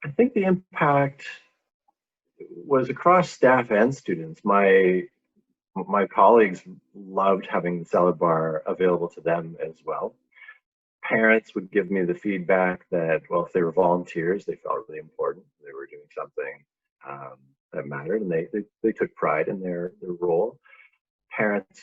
I think the impact was across staff and students. My colleagues loved having the salad bar available to them as well. Parents would give me the feedback that, well, if they were volunteers, they felt really important. They were doing something um, that mattered, and they took pride in their role. Parents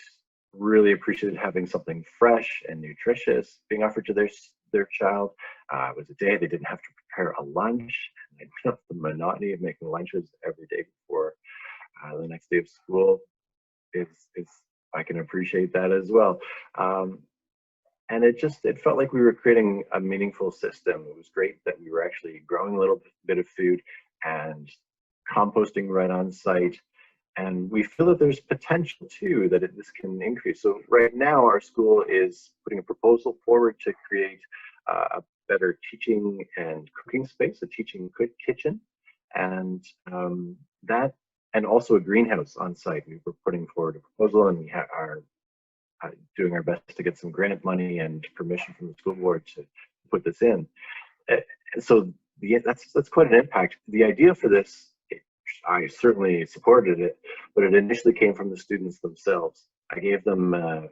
really appreciated having something fresh and nutritious being offered to their child. It was a day they didn't have to prepare a lunch. And the monotony of making lunches every day before the next day of school is I can appreciate that as well. Um, and it felt like we were creating a meaningful system. It was great that we were actually growing a little bit of food and composting right on site. And we feel that there's potential too that this can increase. So right now our school is putting a proposal forward to create a better teaching and cooking space, a teaching kitchen, and that, and also a greenhouse on site. We were putting forward a proposal, and we are doing our best to get some grant money and permission from the school board to put this in. So that's quite an impact. The idea for this, I certainly supported it, but it initially came from the students themselves. I gave them a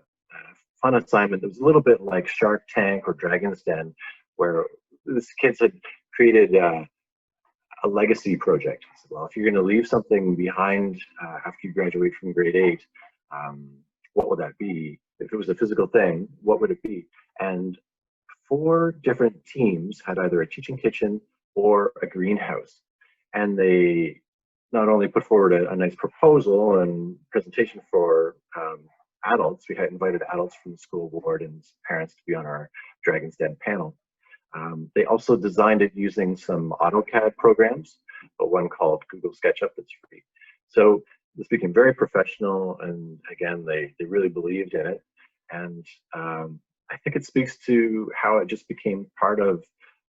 fun assignment that was a little bit like Shark Tank or Dragon's Den, where these kids had created a legacy project. I said, well, if you're going to leave something behind after you graduate from grade 8, what would that be? If it was a physical thing, what would it be? And 4 different teams had either a teaching kitchen or a greenhouse. And they not only put forward a nice proposal and presentation for adults, we had invited adults from the school board and parents to be on our Dragon's Den panel. They also designed it using some AutoCAD programs, but one called Google SketchUp that's free. So this became very professional, and again, they really believed in it. And I think it speaks to how it just became part of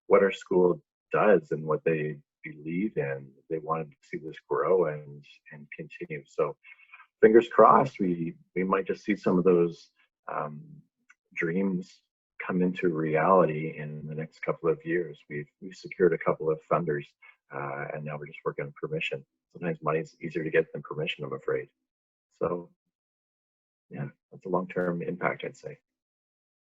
what our school does and what they believe in. They wanted to see this grow and continue. So fingers crossed, we might just see some of those dreams come into reality in the next couple of years. We've secured a couple of funders, and now we're just working on permission. Sometimes money's easier to get than permission, I'm afraid. So yeah, that's a long-term impact, I'd say.